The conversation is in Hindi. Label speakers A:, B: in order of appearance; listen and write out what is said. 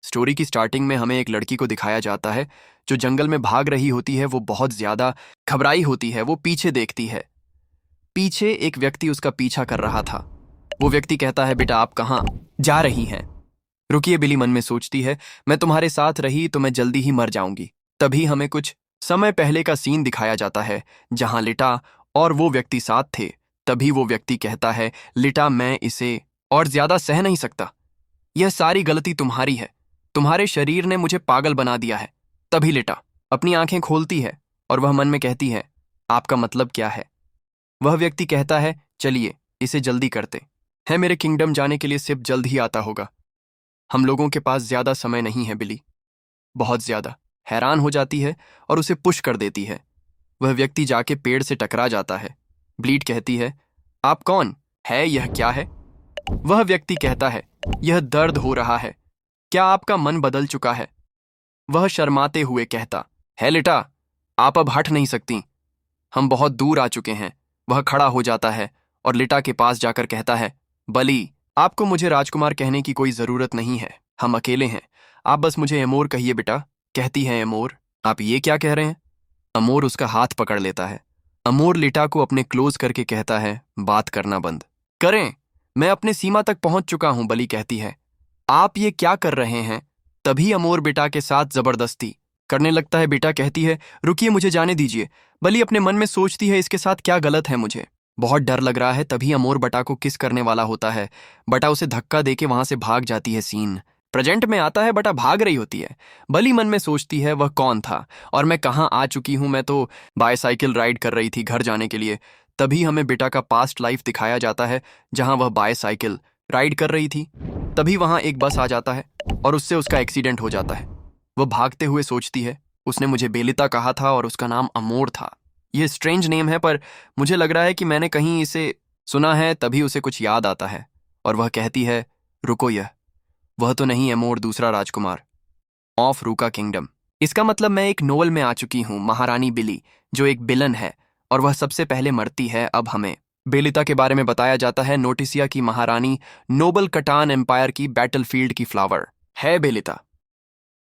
A: स्टोरी की स्टार्टिंग में हमें एक लड़की को दिखाया जाता है जो जंगल में भाग रही होती है। वो बहुत ज्यादा घबराई होती है। वो पीछे देखती है। पीछे एक व्यक्ति उसका पीछा कर रहा था। वो व्यक्ति कहता है, बेटा आप कहाँ जा रही हैं? रुकिए, बिली मन में सोचती है, मैं तुम्हारे साथ रही तो मैं जल्दी ही मर जाऊंगी। तभी हमें कुछ समय पहले का सीन दिखाया जाता है जहां लिटा और वो व्यक्ति साथ थे। तभी वो व्यक्ति कहता है, लिटा मैं इसे और ज्यादा सह नहीं सकता। यह सारी गलती तुम्हारी है। तुम्हारे शरीर ने मुझे पागल बना दिया है। तभी लिटा अपनी आंखें खोलती है और वह मन में कहती है, आपका मतलब क्या है? वह व्यक्ति कहता है, चलिए इसे जल्दी करते हैं। मेरे किंगडम जाने के लिए सिर्फ जल्द ही आता होगा। हम लोगों के पास ज्यादा समय नहीं है। बिली बहुत ज्यादा हैरान हो जाती है और उसे पुश कर देती है। वह व्यक्ति जाके पेड़ से टकरा जाता है। ब्लीड कहती है, आप कौन है? यह क्या है? वह व्यक्ति कहता है, यह दर्द हो रहा है। क्या आपका मन बदल चुका है? वह शर्माते हुए कहता है, लिटा आप अब हट नहीं सकती। हम बहुत दूर आ चुके हैं। वह खड़ा हो जाता है और लिटा के पास जाकर कहता है, बली आपको मुझे राजकुमार कहने की कोई जरूरत नहीं है। हम अकेले हैं। आप बस मुझे एमोर कहिए बेटा। कहती है, एमोर? आप ये क्या कह रहे हैं? अमोर उसका हाथ पकड़ लेता है। अमोर लिटा को अपने क्लोज करके कहता है, बात करना बंद करें। मैं अपने सीमा तक पहुंच चुका हूं। बली कहती है, आप ये क्या कर रहे हैं? तभी अमोर बेटा के साथ जबरदस्ती करने लगता है। बेटा कहती है, रुकिए मुझे जाने दीजिए। बली अपने मन में सोचती है, इसके साथ क्या गलत है? मुझे बहुत डर लग रहा है। तभी अमोर बटा को किस करने वाला होता है। बटा उसे धक्का देके वहां से भाग जाती है। सीन प्रेजेंट में आता है। बटा भाग रही होती है। बली मन में सोचती है, वह कौन था और मैं कहाँ आ चुकी हूं? मैं तो बायसाइकिल राइड कर रही थी घर जाने के लिए। तभी हमें बेटा का पास्ट लाइफ दिखाया जाता है जहां वह बायसाइकिल राइड कर रही थी। तभी वहां एक बस आ जाता है और उससे उसका एक्सीडेंट हो जाता है। वह भागते हुए सोचती है, उसने मुझे बेलिता कहा था और उसका नाम अमोर था। यह स्ट्रेंज नेम है पर मुझे लग रहा है कि मैंने कहीं इसे सुना है। तभी उसे कुछ याद आता है और वह कहती है, रुको, यह वह तो नहीं अमोर, दूसरा राजकुमार ऑफ रूका किंगडम। इसका मतलब मैं एक नोवेल में आ चुकी हूँ, महारानी बिली, जो एक विलन है और वह सबसे पहले मरती है। अब हमें बेलिता के बारे में बताया जाता है। नोटिसिया की महारानी, नोबल कटान एम्पायर की बैटलफील्ड की फ्लावर है बेलिता।